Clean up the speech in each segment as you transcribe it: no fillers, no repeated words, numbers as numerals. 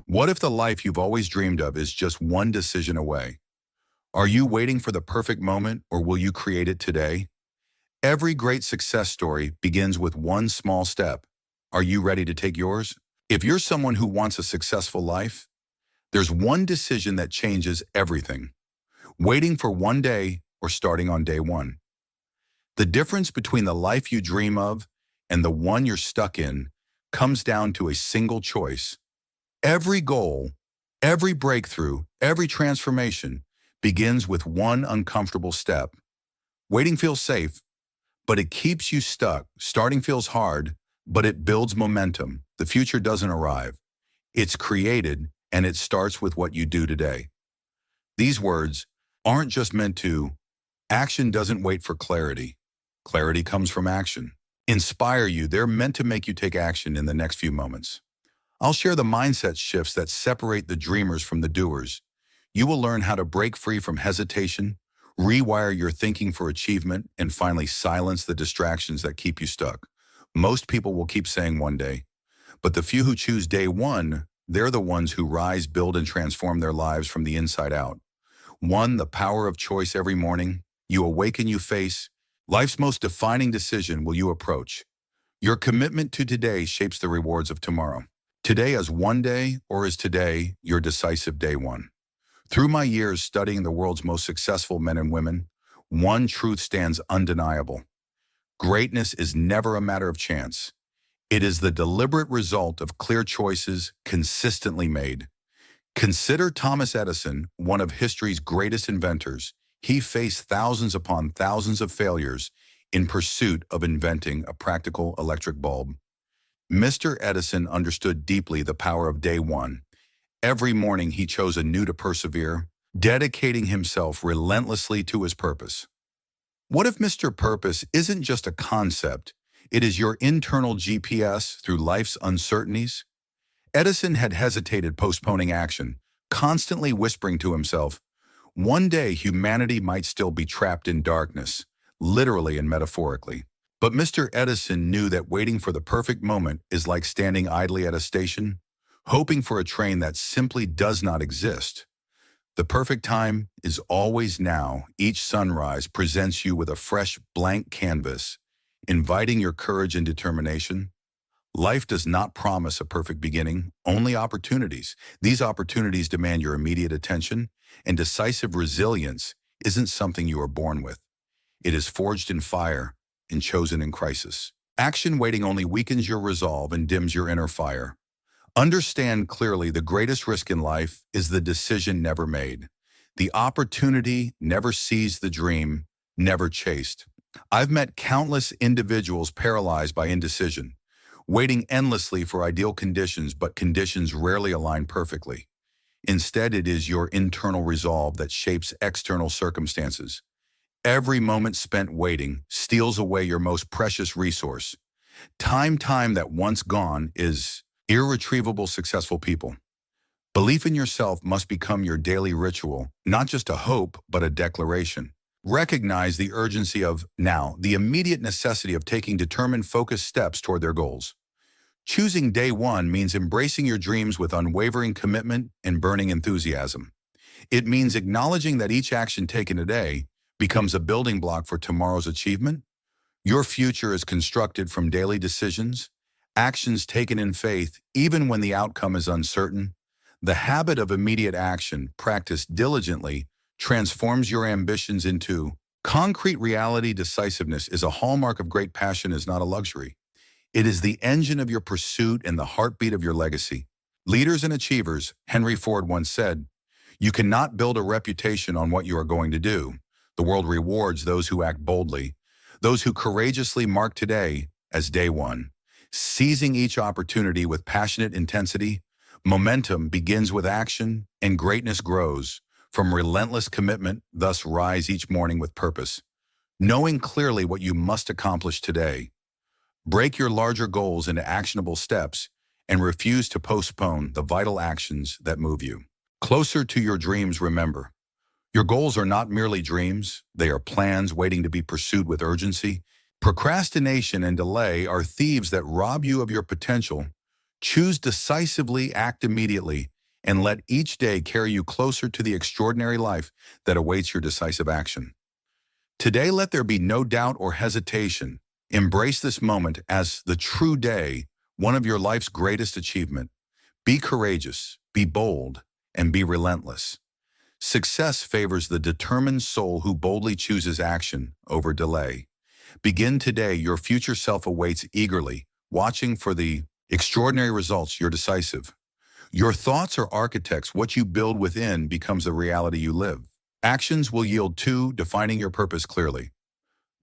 What if the life you've always dreamed of is just one decision away? Are you waiting for the perfect moment, or will you create it today? Every great success story begins with one small step. Are you ready to take yours? If you're someone who wants a successful life, there's one decision that changes everything. Waiting for one day or starting on day one. The difference between the life you dream of and the one you're stuck in comes down to a single choice. Every goal, every breakthrough, every transformation begins with one uncomfortable step. Waiting feels safe, but it keeps you stuck. Starting feels hard, but it builds momentum. The future doesn't arrive. It's created, and it starts with what you do today. These words aren't just meant to, action doesn't wait for clarity. Clarity comes from action. Inspire you, they're meant to make you take action in the next few moments. I'll share the mindset shifts that separate the dreamers from the doers. You will learn how to break free from hesitation, rewire your thinking for achievement, and finally silence the distractions that keep you stuck. Most people will keep saying one day, but the few who choose day one, they're the ones who rise, build, and transform their lives from the inside out. One, the power of choice every morning. You awaken, you face. Life's most defining decision will you approach. Your commitment to today shapes the rewards of tomorrow. Today as one day, or is today your decisive day one? Through my years studying the world's most successful men and women, one truth stands undeniable. Greatness is never a matter of chance. It is the deliberate result of clear choices consistently made. Consider Thomas Edison, one of history's greatest inventors. He faced thousands upon thousands of failures in pursuit of inventing a practical electric bulb. Mr. Edison understood deeply the power of day one. Every morning he chose anew to persevere, dedicating himself relentlessly to his purpose. What if Mr. Purpose isn't just a concept, it is your internal GPS through life's uncertainties? Edison had hesitated, postponing action, constantly whispering to himself, one day humanity might still be trapped in darkness, literally and metaphorically. But Mr. Edison knew that waiting for the perfect moment is like standing idly at a station, hoping for a train that simply does not exist. The perfect time is always now. Each sunrise presents you with a fresh blank canvas, inviting your courage and determination. Life does not promise a perfect beginning, only opportunities. These opportunities demand your immediate attention, and decisive resilience isn't something you are born with. It is forged in fire and chosen in crisis. Action waiting only weakens your resolve and dims your inner fire. Understand clearly, the greatest risk in life is the decision never made. The opportunity never seized, the dream never chased. I've met countless individuals paralyzed by indecision, waiting endlessly for ideal conditions, but conditions rarely align perfectly. Instead, it is your internal resolve that shapes external circumstances. Every moment spent waiting steals away your most precious resource. Time that once gone is irretrievable. Successful people. Belief in yourself must become your daily ritual, not just a hope, but a declaration. Recognize the urgency of now, the immediate necessity of taking determined, focused steps toward their goals. Choosing day one means embracing your dreams with unwavering commitment and burning enthusiasm. It means acknowledging that each action taken today becomes a building block for tomorrow's achievement. Your future is constructed from daily decisions, actions taken in faith, even when the outcome is uncertain. The habit of immediate action, practiced diligently, transforms your ambitions into concrete reality. Decisiveness is a hallmark of great passion, is not a luxury. It is the engine of your pursuit and the heartbeat of your legacy. Leaders and achievers, Henry Ford once said, you cannot build a reputation on what you are going to do. The world rewards those who act boldly, those who courageously mark today as day one. Seizing each opportunity with passionate intensity, momentum begins with action, and greatness grows from relentless commitment. Thus, rise each morning with purpose, knowing clearly what you must accomplish today. Break your larger goals into actionable steps and refuse to postpone the vital actions that move you closer to your dreams. Remember, your goals are not merely dreams, they are plans waiting to be pursued with urgency. Procrastination and delay are thieves that rob you of your potential. Choose decisively, act immediately, and let each day carry you closer to the extraordinary life that awaits your decisive action. Today, let there be no doubt or hesitation. Embrace this moment as the true day, one of your life's greatest achievement. Be courageous, be bold, and be relentless. Success favors the determined soul who boldly chooses action over delay. Begin today. Your future self awaits eagerly, watching for the extraordinary results. You're decisive. Your thoughts are architects. What you build within becomes the reality you live. Actions will yield to defining your purpose clearly.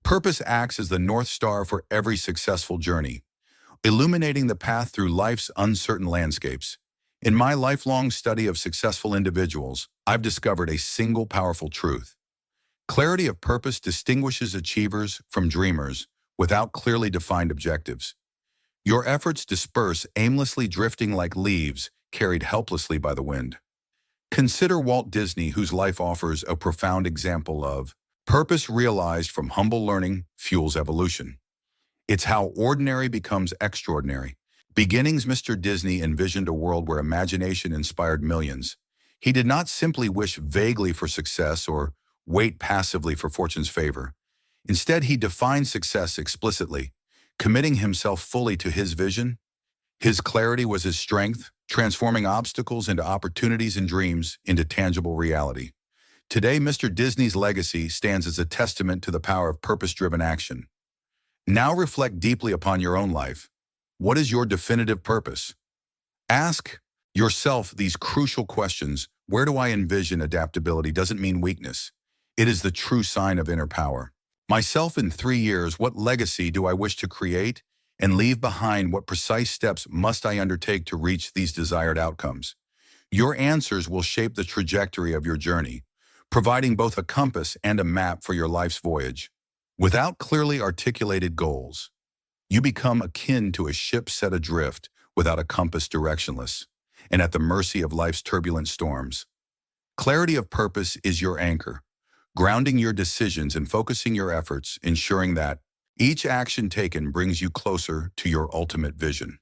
Purpose acts as the North Star for every successful journey, illuminating the path through life's uncertain landscapes. In my lifelong study of successful individuals, I've discovered a single powerful truth. Clarity of purpose distinguishes achievers from dreamers without clearly defined objectives. Your efforts disperse, aimlessly drifting like leaves carried helplessly by the wind. Consider Walt Disney, whose life offers a profound example of purpose realized from humble learning fuels evolution. It's how ordinary becomes extraordinary. Beginnings, Mr. Disney envisioned a world where imagination inspired millions. He did not simply wish vaguely for success or wait passively for fortune's favor. Instead, he defined success explicitly, committing himself fully to his vision. His clarity was his strength, transforming obstacles into opportunities and dreams into tangible reality. Today, Mr. Disney's legacy stands as a testament to the power of purpose-driven action. Now reflect deeply upon your own life. What is your definitive purpose? Ask yourself these crucial questions. Where do I envision adaptability? Doesn't mean weakness. It is the true sign of inner power. Myself in 3 years, what legacy do I wish to create and leave behind? What precise steps must I undertake to reach these desired outcomes? Your answers will shape the trajectory of your journey, providing both a compass and a map for your life's voyage. Without clearly articulated goals, you become akin to a ship set adrift without a compass, directionless, and at the mercy of life's turbulent storms. Clarity of purpose is your anchor, grounding your decisions and focusing your efforts, ensuring that each action taken brings you closer to your ultimate vision.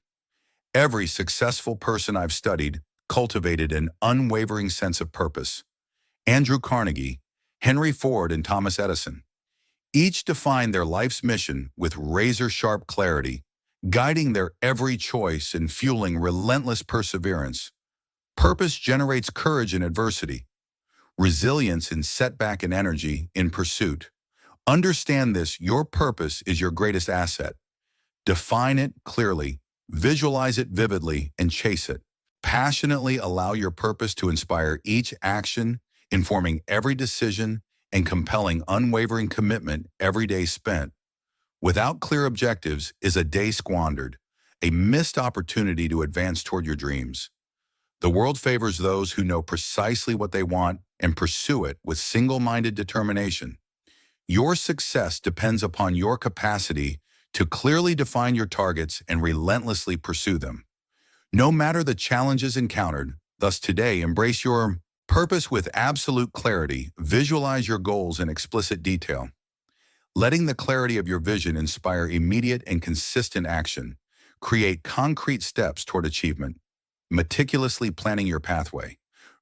Every successful person I've studied cultivated an unwavering sense of purpose. Andrew Carnegie, Henry Ford, and Thomas Edison each defined their life's mission with razor-sharp clarity, guiding their every choice and fueling relentless perseverance. Purpose generates courage in adversity, resilience in setback, and energy in pursuit. Understand this: your purpose is your greatest asset. Define it clearly, visualize it vividly, and chase it. Passionately allow your purpose to inspire each action, informing every decision and compelling unwavering commitment every day spent. Without clear objectives is a day squandered, a missed opportunity to advance toward your dreams. The world favors those who know precisely what they want and pursue it with single-minded determination. Your success depends upon your capacity to clearly define your targets and relentlessly pursue them, no matter the challenges encountered. Thus today, embrace your purpose with absolute clarity. Visualize your goals in explicit detail, letting the clarity of your vision inspire immediate and consistent action. Create concrete steps toward achievement, meticulously planning your pathway.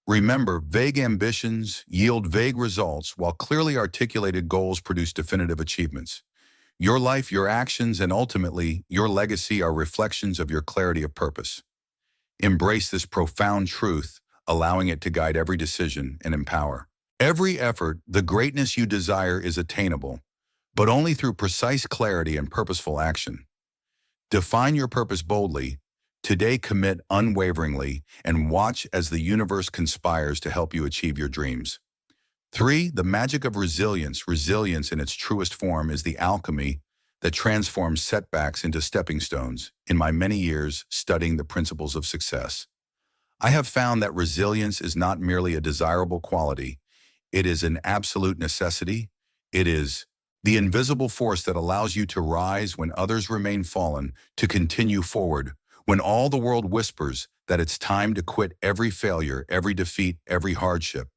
Remember, vague ambitions yield vague results, while clearly articulated goals produce definitive achievements. Your life, your actions, and ultimately your legacy are reflections of your clarity of purpose. Embrace this profound truth, allowing it to guide every decision and empower every effort. The greatness you desire is attainable, but only through precise clarity and purposeful action. Define your purpose boldly. Today, commit unwaveringly and watch as the universe conspires to help you achieve your dreams. 3. The magic of resilience. Resilience in its truest form is the alchemy that transforms setbacks into stepping stones. In my many years studying the principles of success, I have found that resilience is not merely a desirable quality, it is an absolute necessity. It is the invisible force that allows you to rise when others remain fallen, to continue forward when all the world whispers that it's time to quit. Every failure, every defeat, every hardship,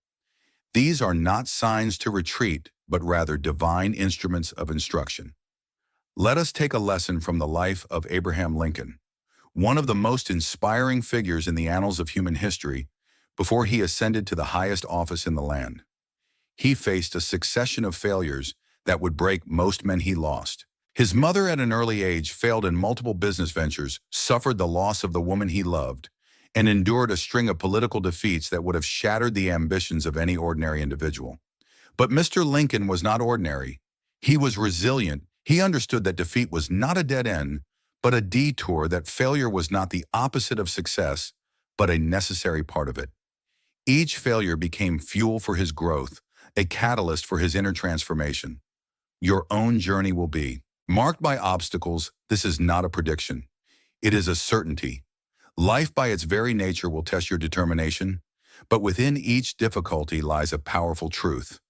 these are not signs to retreat, but rather divine instruments of instruction. Let us take a lesson from the life of Abraham Lincoln, one of the most inspiring figures in the annals of human history. before he ascended to the highest office in the land. He faced a succession of failures that would break most men he lost. His mother at an early age failed in multiple business ventures, suffered the loss of the woman he loved, and endured a string of political defeats that would have shattered the ambitions of any ordinary individual. But Mr. Lincoln was not ordinary. He was resilient. He understood that defeat was not a dead end, but a detour, that failure was not the opposite of success, but a necessary part of it. Each failure became fuel for his growth, a catalyst for his inner transformation. Your own journey will be marked by obstacles. This is not a prediction. It is a certainty. Life by its very nature will test your determination, but within each difficulty lies a powerful truth.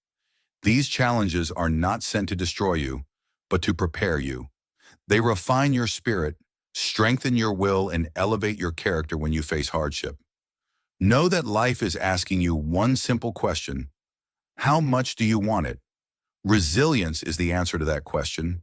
These challenges are not sent to destroy you, but to prepare you. They refine your spirit, strengthen your will, and elevate your character when you face hardship. Know that life is asking you one simple question: how much do you want it? Resilience is the answer to that question.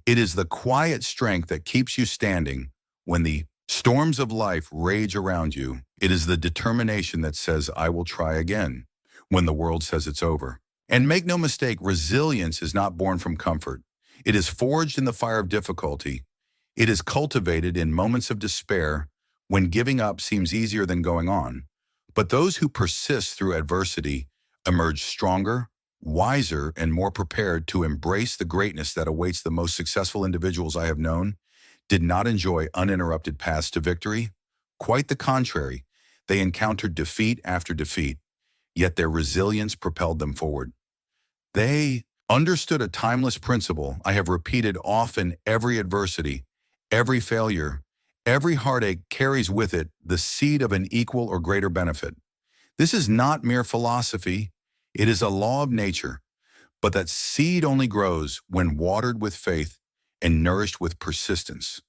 It is the quiet strength that keeps you standing when the storms of life rage around you. It is the determination that says, "I will try again," when the world says it's over. And make no mistake, resilience is not born from comfort. It is forged in the fire of difficulty. It is cultivated in moments of despair, when giving up seems easier than going on. But those who persist through adversity emerge stronger, wiser, and more prepared to embrace the greatness that awaits. The most successful individuals I have known did not enjoy uninterrupted paths to victory. Quite the contrary, they encountered defeat after defeat, yet their resilience propelled them forward. They understood a timeless principle I have repeated often: every adversity, every failure, every heartache carries with it the seed of an equal or greater benefit. This is not mere philosophy, it is a law of nature, but that seed only grows when watered with faith and nourished with persistence.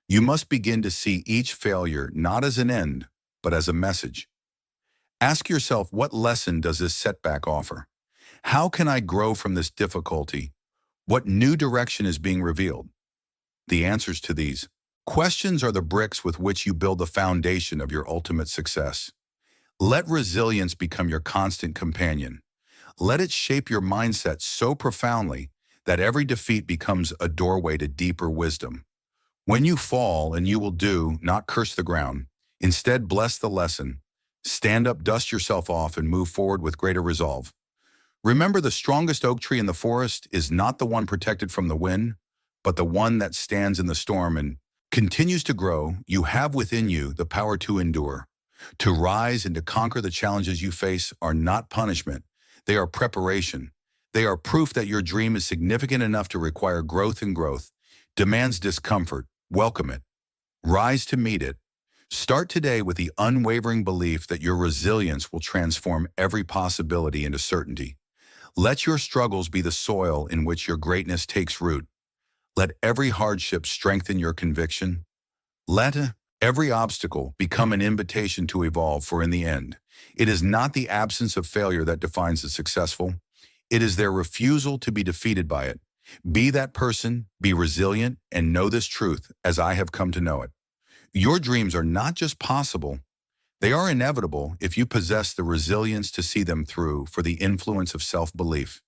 You must begin to see each failure not as an end, but as a message. Ask yourself, what lesson does this setback offer? How can I grow from this difficulty? What new direction is being revealed? The answers to these questions are the bricks with which you build the foundation of your ultimate success. Let resilience become your constant companion. Let it shape your mindset so profoundly that every defeat becomes a doorway to deeper wisdom. When you fall, and you will do, not curse the ground. Instead, bless the lesson. Stand up, dust yourself off, and move forward with greater resolve. Remember, the strongest oak tree in the forest is not the one protected from the wind, but the one that stands in the storm and continues to grow. You have within you the power to endure. To rise and to conquer the challenges you face are not punishment. They are preparation. They are proof that your dream is significant enough to require growth, and growth demands discomfort. Welcome it. Rise to meet it. Start today with the unwavering belief that your resilience will transform every possibility into certainty. Let your struggles be the soil in which your greatness takes root. Let every hardship strengthen your conviction. Let every obstacle become an invitation to evolve, for in the end, it is not the absence of failure that defines the successful. It is their refusal to be defeated by it. Be that person, be resilient, and know this truth as I have come to know it. Your dreams are not just possible, they are inevitable if you possess the resilience to see them through. For the influence of self-belief,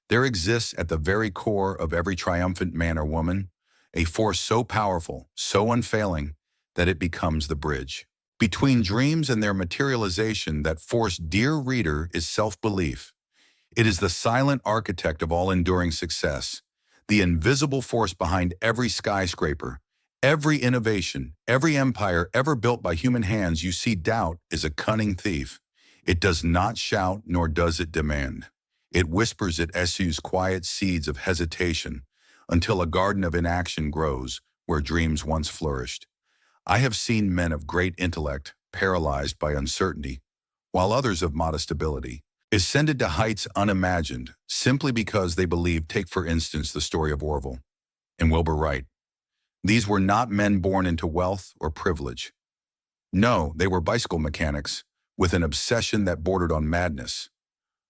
there exists at the very core of every triumphant man or woman a force so powerful, so unfailing, that it becomes the bridge between dreams and their materialization. That force, dear reader, is self-belief. It is the silent architect of all enduring success, the invisible force behind every skyscraper, every innovation, every empire ever built by human hands. You see, doubt is a cunning thief. It does not shout, nor does it demand. It whispers, it eschews quiet seeds of hesitation until a garden of inaction grows where dreams once flourished. I have seen men of great intellect paralyzed by uncertainty, while others of modest ability ascended to heights unimagined simply because they believed. Take, for instance, the story of Orville and Wilbur Wright. These were not men born into wealth or privilege. No, they were bicycle mechanics with an obsession that bordered on madness.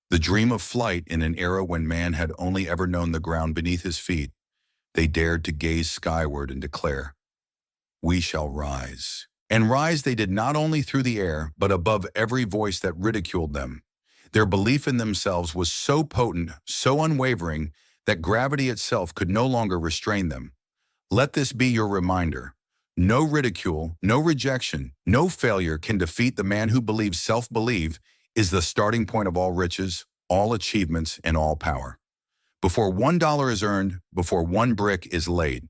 The dream of flight in an era when man had only ever known the ground beneath his feet. They dared to gaze skyward and declare, "We shall rise." And rise they did not only through the air, but above every voice that ridiculed them. Their belief in themselves was so potent, so unwavering, that gravity itself could no longer restrain them. Let this be your reminder. No ridicule, no rejection, no failure can defeat the man who believes self-belief is the starting point of all riches, all achievements, and all power. Before $1 is earned, before one brick is laid,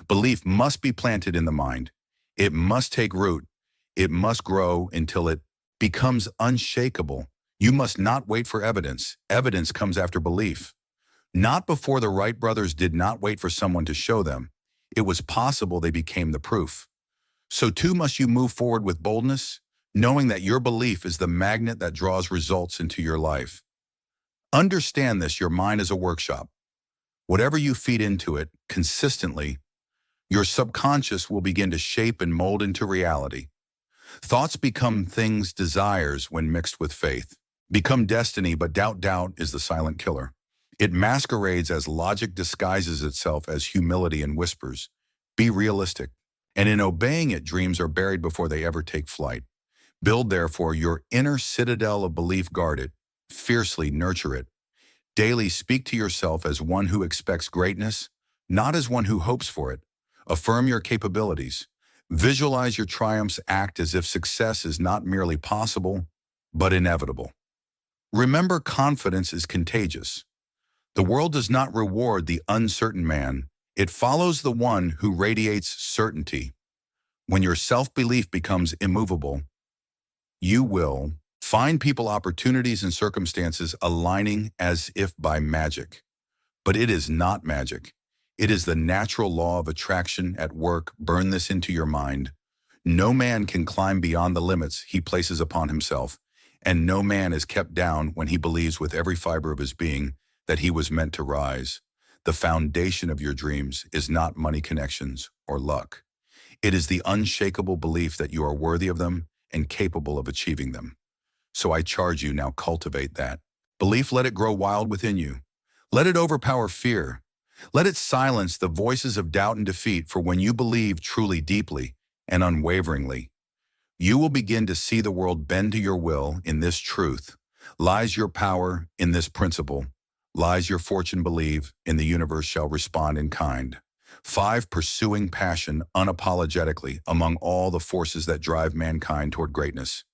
belief must be planted in the mind. It must take root. It must grow until it becomes unshakable. You must not wait for evidence. Evidence comes after belief. Not before the Wright brothers did not wait for someone to show them. It was possible they became the proof. So too must you move forward with boldness, knowing that your belief is the magnet that draws results into your life. Understand this, your mind is a workshop. Whatever you feed into it consistently, your subconscious will begin to shape and mold into reality. Thoughts become things, desires, when mixed with faith. Become destiny, but doubt is the silent killer. It masquerades as logic, disguises itself as humility and whispers, "Be realistic." And in obeying it, dreams are buried before they ever take flight. Build, therefore, your inner citadel of belief, guard it, fiercely nurture it. Daily speak to yourself as one who expects greatness, not as one who hopes for it. Affirm your capabilities. Visualize your triumphs, act as if success is not merely possible, but inevitable. Remember, confidence is contagious. The world does not reward the uncertain man. It follows the one who radiates certainty. When your self-belief becomes immovable, you will find people, opportunities, and circumstances aligning as if by magic. But it is not magic. It is the natural law of attraction at work. Burn this into your mind. No man can climb beyond the limits he places upon himself, and no man is kept down when he believes with every fiber of his being that he was meant to rise. The foundation of your dreams is not money, connections, or luck. It is the unshakable belief that you are worthy of them and capable of achieving them. So I charge you, now cultivate that belief. Let it grow wild within you. Let it overpower fear. Let it silence the voices of doubt and defeat, for when you believe truly, deeply, and unwaveringly, you will begin to see the world bend to your will. In this truth lies your power. In this principle lies your fortune. Believe, in the universe shall respond in kind. 5. Pursuing passion unapologetically among all the forces that drive mankind toward greatness.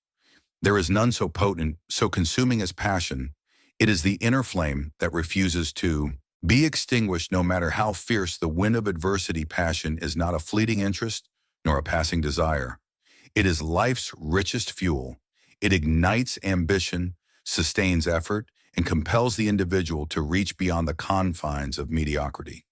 There is none so potent, so consuming as passion. It is the inner flame that refuses to be extinguished no matter how fierce the wind of adversity. Passion is not a fleeting interest nor a passing desire. It is life's richest fuel. It ignites ambition, sustains effort, and compels the individual to reach beyond the confines of mediocrity.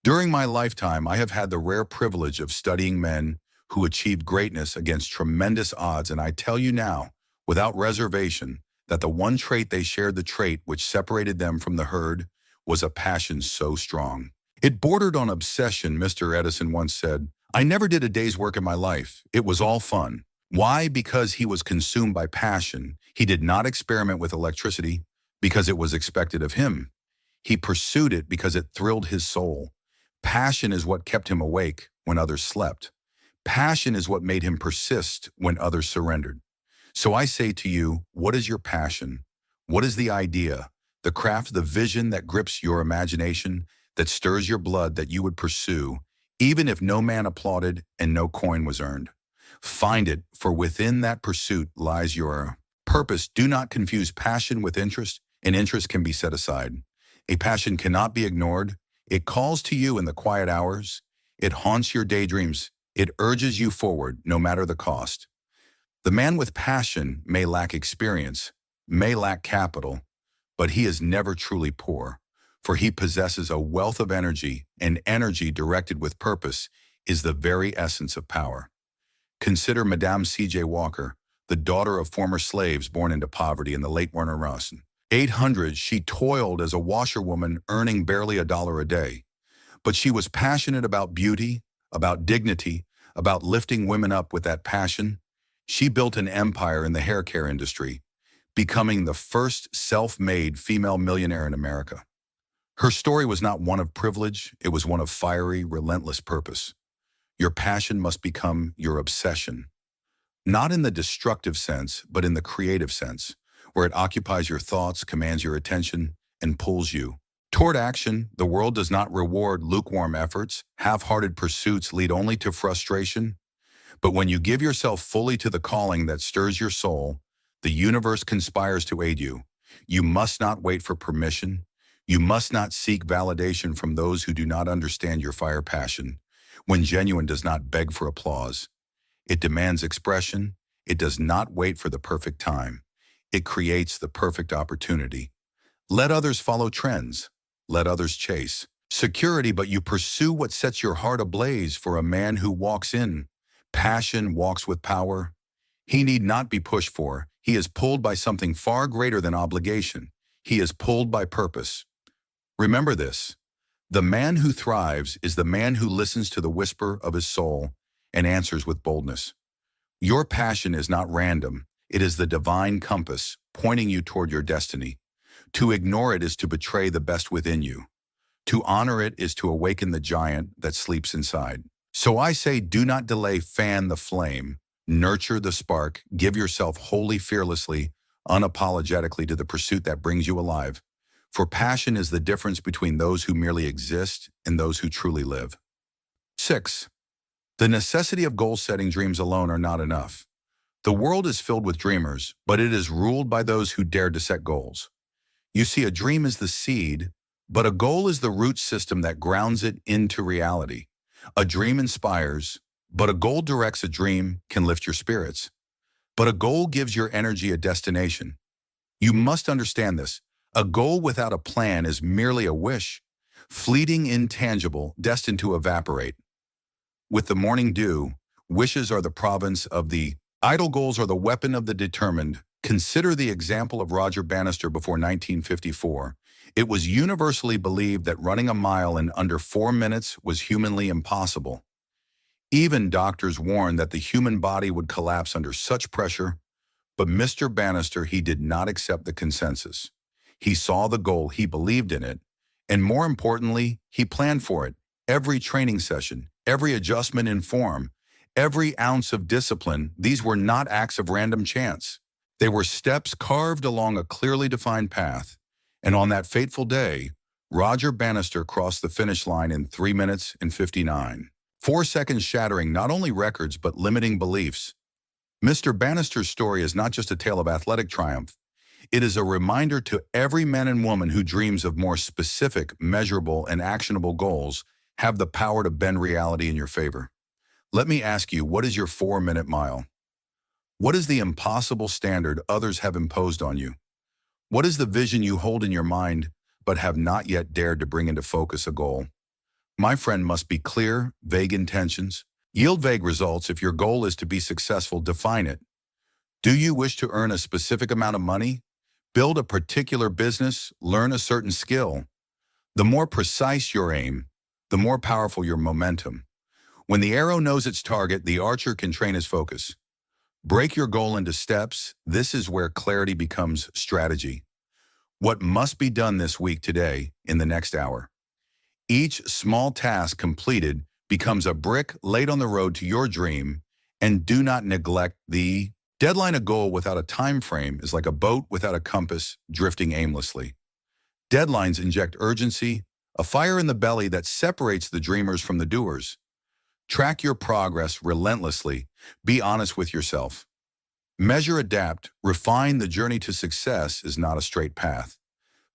During my lifetime, I have had the rare privilege of studying men who achieved greatness against tremendous odds, and I tell you now, without reservation, that the one trait they shared, the trait which separated them from the herd, was a passion so strong. It bordered on obsession. Mr. Edison once said, "I never did a day's work in my life. It was all fun." Why? Because he was consumed by passion. He did not experiment with electricity because it was expected of him. He pursued it because it thrilled his soul. Passion is what kept him awake when others slept. Passion is what made him persist when others surrendered. So I say to you, what is your passion? What is the idea, the craft, the vision that grips your imagination, that stirs your blood, that you would pursue, even if no man applauded and no coin was earned? Find it, for within that pursuit lies your purpose. Do not confuse passion with interest, and interest can be set aside. A passion cannot be ignored. It calls to you in the quiet hours. It haunts your daydreams. It urges you forward, no matter the cost. The man with passion may lack experience, may lack capital, but he is never truly poor, for he possesses a wealth of energy, and energy directed with purpose is the very essence of power. Consider Madame C.J. Walker, the daughter of former slaves born into poverty in the late Warner Russell. 800, she toiled as a washerwoman, earning barely $1 a day. But she was passionate about beauty, about dignity, about lifting women up. With that passion, she built an empire in the hair care industry, becoming the first self-made female millionaire in America. Her story was not one of privilege, it was one of fiery, relentless purpose. Your passion must become your obsession. Not in the destructive sense, but in the creative sense, where it occupies your thoughts, commands your attention, and pulls you toward action. The world does not reward lukewarm efforts. Half-hearted pursuits lead only to frustration. But when you give yourself fully to the calling that stirs your soul, the universe conspires to aid you. You must not wait for permission. You must not seek validation from those who do not understand your fire passion. When genuine does not beg for applause, it demands expression. It does not wait for the perfect time. It creates the perfect opportunity. Let others follow trends. Let others chase security, but you pursue what sets your heart ablaze. For a man who walks in passion walks with power. He need not be pushed for. He is pulled by something far greater than obligation. He is pulled by purpose. Remember this. The man who thrives is the man who listens to the whisper of his soul and answers with boldness. Your passion is not random. It is the divine compass pointing you toward your destiny. To ignore it is to betray the best within you. To honor it is to awaken the giant that sleeps inside. So I say, do not delay, fan the flame, nurture the spark, give yourself wholly, fearlessly, unapologetically to the pursuit that brings you alive. For passion is the difference between those who merely exist and those who truly live. 6. The necessity of goal-setting. Dreams alone are not enough. The world is filled with dreamers, but it is ruled by those who dare to set goals. You see, a dream is the seed, but a goal is the root system that grounds it into reality. A dream inspires, but a goal directs. A dream can lift your spirits, but a goal gives your energy a destination. You must understand this. A goal without a plan is merely a wish, fleeting, intangible, destined to evaporate. With the morning dew, wishes are the province of the idle. Goals are the weapon of the determined. Consider the example of Roger Bannister before 1954. It was universally believed that running a mile in under 4 minutes was humanly impossible. Even doctors warned that the human body would collapse under such pressure, but Mr. Bannister, he did not accept the consensus. He saw the goal, he believed in it, and more importantly, he planned for it. Every training session, every adjustment in form, every ounce of discipline, these were not acts of random chance. They were steps carved along a clearly defined path. And on that fateful day, Roger Bannister crossed the finish line in 3 minutes and 59. 4 seconds, shattering not only records but limiting beliefs. Mr. Bannister's story is not just a tale of athletic triumph. It is a reminder to every man and woman who dreams of more specific, measurable, and actionable goals have the power to bend reality in your favor. Let me ask you, what is your 4-minute mile? What is the impossible standard others have imposed on you? What is the vision you hold in your mind but have not yet dared to bring into focus? A goal, my friend, must be clear. Vague intentions yield vague results. If your goal is to be successful, define it. Do you wish to earn a specific amount of money? Build a particular business? Learn a certain skill? The more precise your aim, the more powerful your momentum. When the arrow knows its target, the archer can train his focus. Break your goal into steps. This is where clarity becomes strategy. What must be done this week, today, in the next hour? Each small task completed becomes a brick laid on the road to your dream, and do not neglect the deadline. A goal without a time frame is like a boat without a compass, drifting aimlessly. Deadlines inject urgency, a fire in the belly that separates the dreamers from the doers. Track your progress relentlessly. Be honest with yourself. Measure, adapt, refine. The journey to success is not a straight path,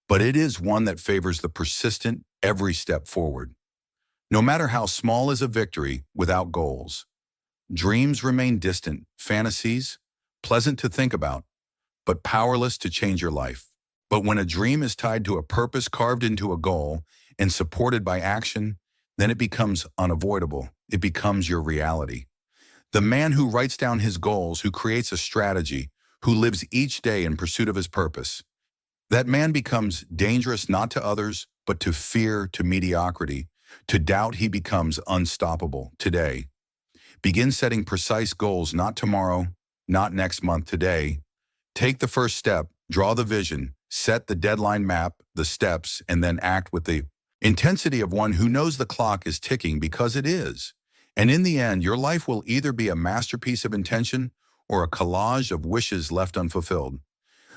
but it is one that favors the persistent every step forward. No matter how small is a victory without goals. Dreams remain distant, fantasies, pleasant to think about, but powerless to change your life. But when a dream is tied to a purpose, carved into a goal, and supported by action, then it becomes unavoidable. It becomes your reality. The man who writes down his goals, who creates a strategy, who lives each day in pursuit of his purpose, that man becomes dangerous not to others, but to fear, to mediocrity, to doubt. He becomes unstoppable. Today, begin setting precise goals, not tomorrow, not next month, today. Take the first step, draw the vision, set the deadline, map the steps, and then act with the intensity of one who knows the clock is ticking, because it is. And in the end, your life will either be a masterpiece of intention or a collage of wishes left unfulfilled.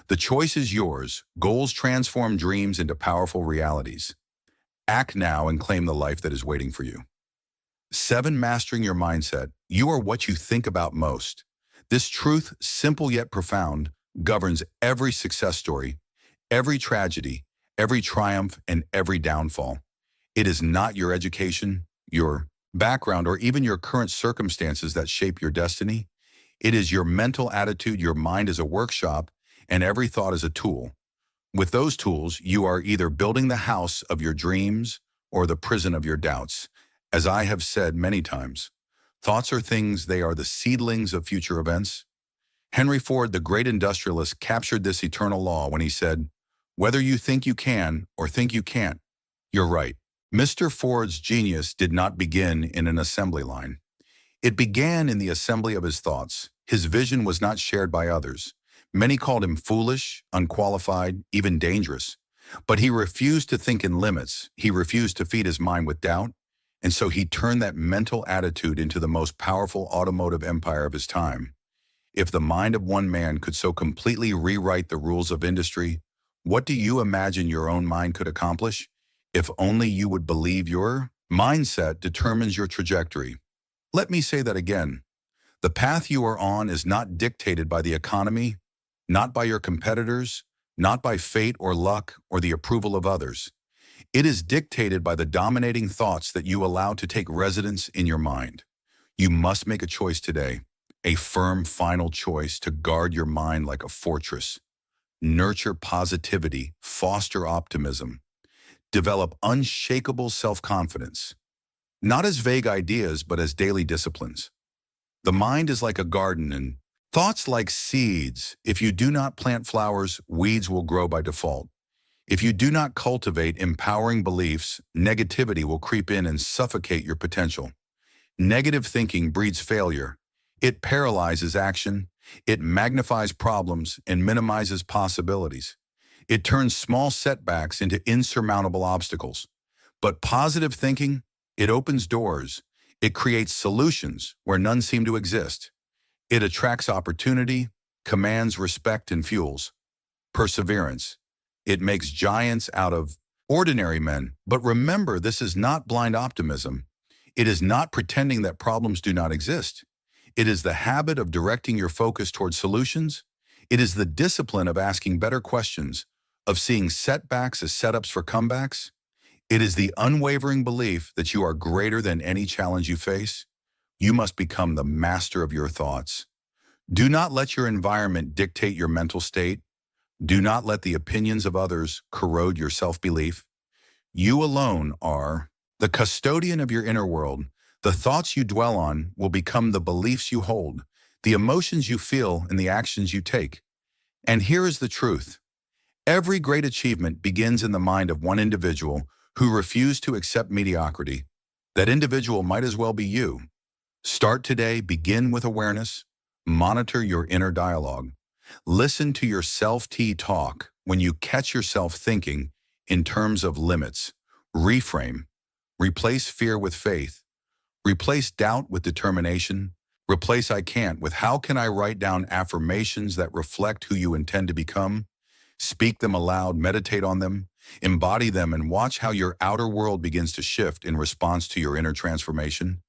The choice is yours. Goals transform dreams into powerful realities. Act now and claim the life that is waiting for you. 7. Mastering your mindset. You are what you think about most. This truth, simple yet profound, governs every success story, every tragedy, every triumph, and every downfall. It is not your education, your background, or even your current circumstances that shape your destiny. It is your mental attitude. Your mind is a workshop, and every thought is a tool. With those tools, you are either building the house of your dreams or the prison of your doubts. As I have said many times, thoughts are things, they are the seedlings of future events. Henry Ford, the great industrialist, captured this eternal law when he said, "Whether you think you can or think you can't, you're right." Mr. Ford's genius did not begin in an assembly line. It began in the assembly of his thoughts. His vision was not shared by others. Many called him foolish, unqualified, even dangerous. But he refused to think in limits. He refused to feed his mind with doubt. And so he turned that mental attitude into the most powerful automotive empire of his time. If the mind of one man could so completely rewrite the rules of industry, what do you imagine your own mind could accomplish? If only you would believe. Your mindset determines your trajectory. Let me say that again. The path you are on is not dictated by the economy, not by your competitors, not by fate or luck or the approval of others. It is dictated by the dominating thoughts that you allow to take residence in your mind. You must make a choice today, a firm, final choice to guard your mind like a fortress. Nurture positivity, foster optimism, develop unshakable self-confidence, not as vague ideas, but as daily disciplines. The mind is like a garden and thoughts like seeds. If you do not plant flowers, weeds will grow by default. If you do not cultivate empowering beliefs, negativity will creep in and suffocate your potential. Negative thinking breeds failure. It paralyzes action. It magnifies problems and minimizes possibilities. It turns small setbacks into insurmountable obstacles. But positive thinking, it opens doors. It creates solutions where none seem to exist. It attracts opportunity, commands respect, and fuels perseverance. It makes giants out of ordinary men. But remember, this is not blind optimism. It is not pretending that problems do not exist. It is the habit of directing your focus towards solutions. It is the discipline of asking better questions, of seeing setbacks as setups for comebacks. It is the unwavering belief that you are greater than any challenge you face. You must become the master of your thoughts. Do not let your environment dictate your mental state. Do not let the opinions of others corrode your self-belief. You alone are the custodian of your inner world. The thoughts you dwell on will become the beliefs you hold, the emotions you feel, and the actions you take. And here is the truth. Every great achievement begins in the mind of one individual who refused to accept mediocrity. That individual might as well be you. Start today, begin with awareness, monitor your inner dialogue. Listen to your self-talk when you catch yourself thinking in terms of limits. Reframe. Replace fear with faith. Replace doubt with determination. Replace "I can't" with "How can I?" Write down affirmations that reflect who you intend to become. Speak them aloud, meditate on them, embody them, and watch how your outer world begins to shift in response to your inner transformation.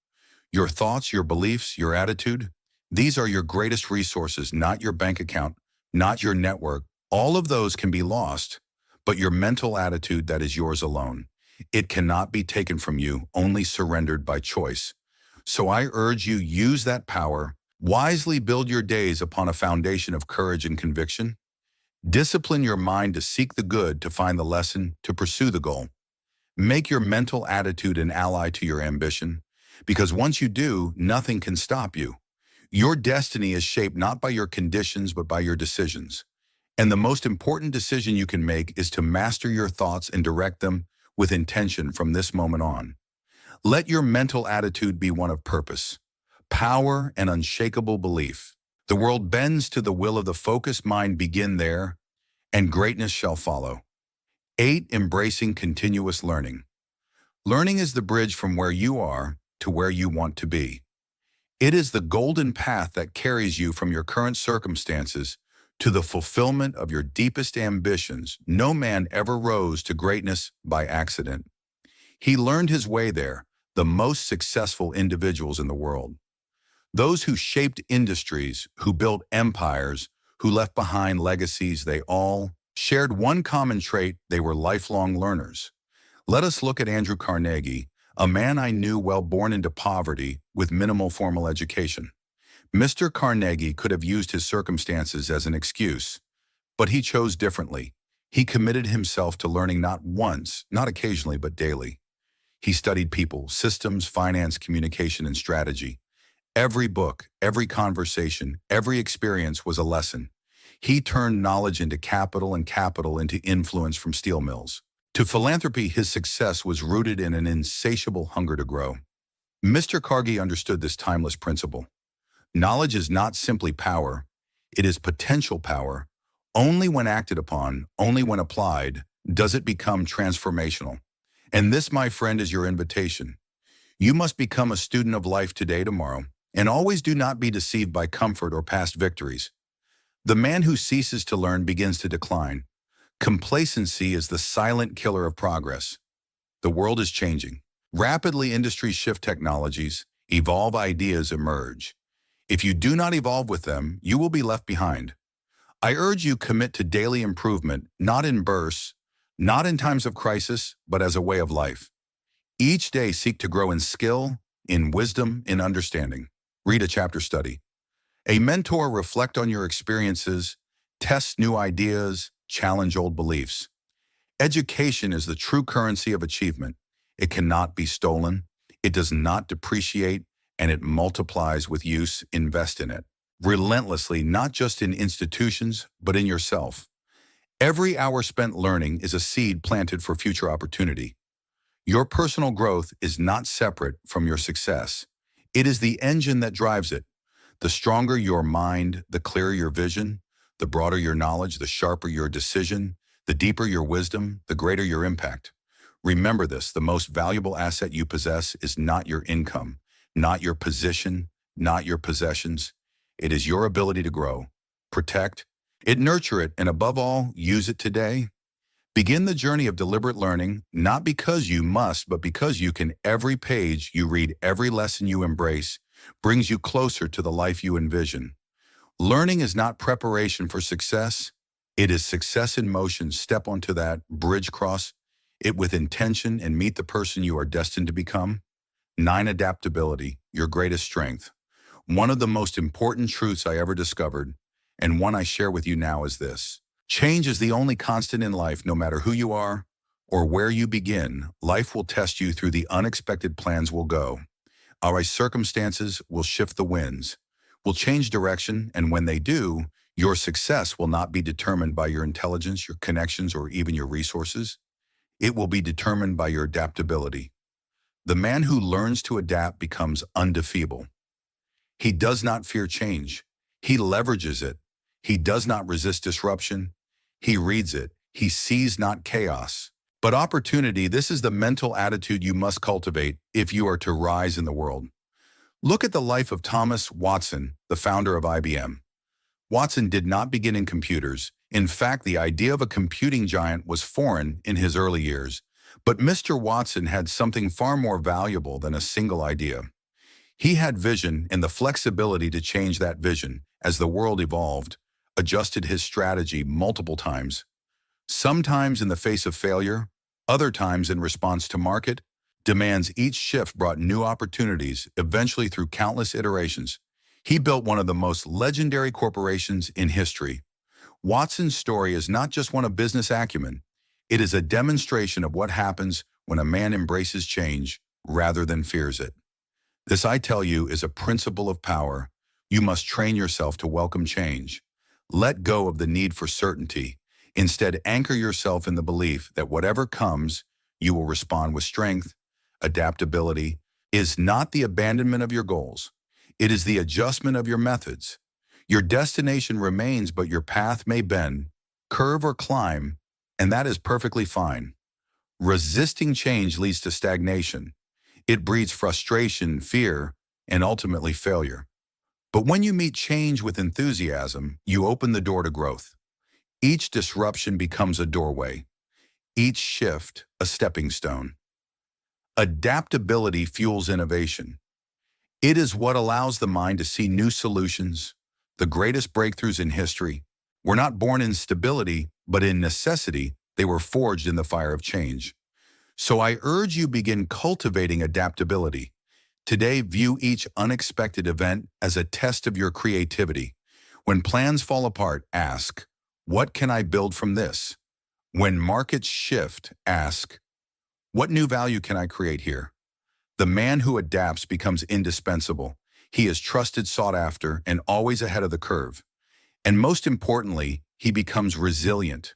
Your thoughts, your beliefs, your attitude, these are your greatest resources, not your bank account, not your network. All of those can be lost, but your mental attitude, that is yours alone. It cannot be taken from you, only surrendered by choice. So I urge you, use that power. Wisely build your days upon a foundation of courage and conviction. Discipline your mind to seek the good, to find the lesson, to pursue the goal. Make your mental attitude an ally to your ambition, because once you do, nothing can stop you. Your destiny is shaped not by your conditions, but by your decisions. And the most important decision you can make is to master your thoughts and direct them with intention from this moment on. Let your mental attitude be one of purpose, power, and unshakable belief. The world bends to the will of the focused mind. Begin there, and greatness shall follow. 8. Embracing continuous learning. Learning is the bridge from where you are to where you want to be. It is the golden path that carries you from your current circumstances to the fulfillment of your deepest ambitions. No man ever rose to greatness by accident. He learned his way there, the most successful individuals in the world. Those who shaped industries, who built empires, who left behind legacies, they all shared one common trait: they were lifelong learners. Let us look at Andrew Carnegie, a man I knew well, born into poverty with minimal formal education. Mr. Carnegie could have used his circumstances as an excuse, but he chose differently. He committed himself to learning not once, not occasionally, but daily. He studied people, systems, finance, communication, and strategy. Every book, every conversation, every experience was a lesson. He turned knowledge into capital and capital into influence from steel mills. To philanthropy, his success was rooted in an insatiable hunger to grow. Mr. Carnegie understood this timeless principle. Knowledge is not simply power, it is potential power. Only when acted upon, only when applied, does it become transformational. And this, my friend, is your invitation. You must become a student of life today, tomorrow, and always do not be deceived by comfort or past victories. The man who ceases to learn begins to decline. Complacency is the silent killer of progress. The world is changing. Rapidly, industries shift technologies, evolve ideas emerge. If you do not evolve with them, you will be left behind. I urge you, commit to daily improvement, not in bursts, not in times of crisis, but as a way of life. Each day seek to grow in skill, in wisdom, in understanding. Read a chapter, study. A mentor, reflect on your experiences, test new ideas, challenge old beliefs. Education is the true currency of achievement. It cannot be stolen, it does not depreciate, and it multiplies with use. Invest in it relentlessly, not just in institutions, but in yourself. Every hour spent learning is a seed planted for future opportunity. Your personal growth is not separate from your success. It is the engine that drives it. The stronger your mind, the clearer your vision, the broader your knowledge, the sharper your decision, the deeper your wisdom, the greater your impact. Remember this: the most valuable asset you possess is not your income, not your position, not your possessions. It is your ability to grow, protect it, nurture it, and above all, use it today. Begin the journey of deliberate learning, not because you must, but because you can. Every page you read, every lesson you embrace, brings you closer to the life you envision. Learning is not preparation for success. It is success in motion. Step onto that bridge, cross it with intention, and meet the person you are destined to become. 9. Adaptability, your greatest strength. One of the most important truths I ever discovered, and one I share with you now, is this: change is the only constant in life. No matter who you are or where you begin, life will test you through. The unexpected plans will go. Our circumstances will shift, the winds will change direction, and when they do, your success will not be determined by your intelligence, your connections, or even your resources. It will be determined by your adaptability. The man who learns to adapt becomes undefeatable. He does not fear change. He leverages it. He does not resist disruption. He reads it. He sees not chaos, but opportunity. This is the mental attitude you must cultivate if you are to rise in the world. Look at the life of Thomas Watson, the founder of IBM. Watson did not begin in computers. In fact, the idea of a computing giant was foreign in his early years. But Mr. Watson had something far more valuable than a single idea. He had vision and the flexibility to change that vision as the world evolved, adjusted his strategy multiple times. Sometimes in the face of failure, other times in response to market demands. Each shift brought new opportunities. Eventually, through countless iterations, he built one of the most legendary corporations in history. Watson's story is not just one of business acumen. It is a demonstration of what happens when a man embraces change rather than fears it. This, I tell you, is a principle of power. You must train yourself to welcome change. Let go of the need for certainty. Instead, anchor yourself in the belief that whatever comes, you will respond with strength. Adaptability is not the abandonment of your goals. It is the adjustment of your methods. Your destination remains, but your path may bend, curve, or climb, and that is perfectly fine. Resisting change leads to stagnation. It breeds frustration, fear, and ultimately failure. But when you meet change with enthusiasm, you open the door to growth. Each disruption becomes a doorway, each shift a stepping stone. Adaptability fuels innovation. It is what allows the mind to see new solutions, the greatest breakthroughs in history. Were not born in stability, but in necessity. They were forged in the fire of change. So I urge you begin cultivating adaptability. Today, view each unexpected event as a test of your creativity. When plans fall apart, ask, what can I build from this? When markets shift, ask, what new value can I create here? The man who adapts becomes indispensable. He is trusted, sought after, and always ahead of the curve. And most importantly, he becomes resilient.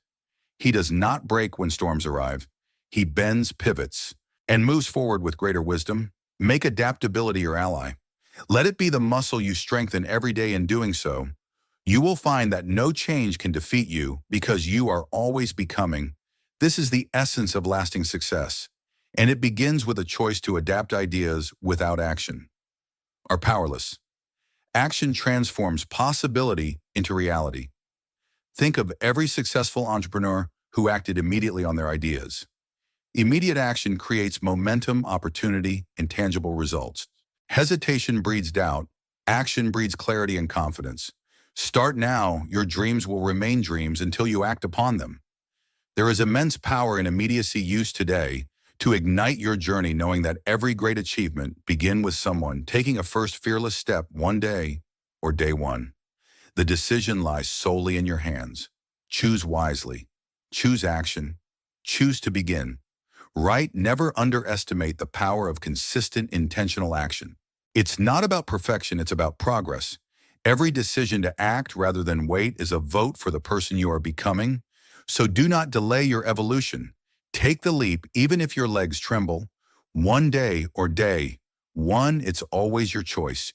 He does not break when storms arrive. He bends, pivots, and moves forward with greater wisdom. Make adaptability your ally. Let it be the muscle you strengthen every day. In doing so, you will find that no change can defeat you because you are always becoming. This is the essence of lasting success, and it begins with a choice to adapt. Ideas without action are powerless. Action transforms possibility into reality. Think of every successful entrepreneur who acted immediately on their ideas. Immediate action creates momentum, opportunity, and tangible results. Hesitation breeds doubt. Action breeds clarity and confidence. Start now. Your dreams will remain dreams until you act upon them. There is immense power in immediacy. Used today to ignite your journey, knowing that every great achievement begins with someone taking a first fearless step one day or day one. The decision lies solely in your hands. Choose wisely. Choose action. Choose to begin. Right? Never underestimate the power of consistent, intentional action. It's not about perfection, it's about progress. Every decision to act rather than wait is a vote for the person you are becoming. So do not delay your evolution. Take the leap, even if your legs tremble. One day or day one, it's always your choice.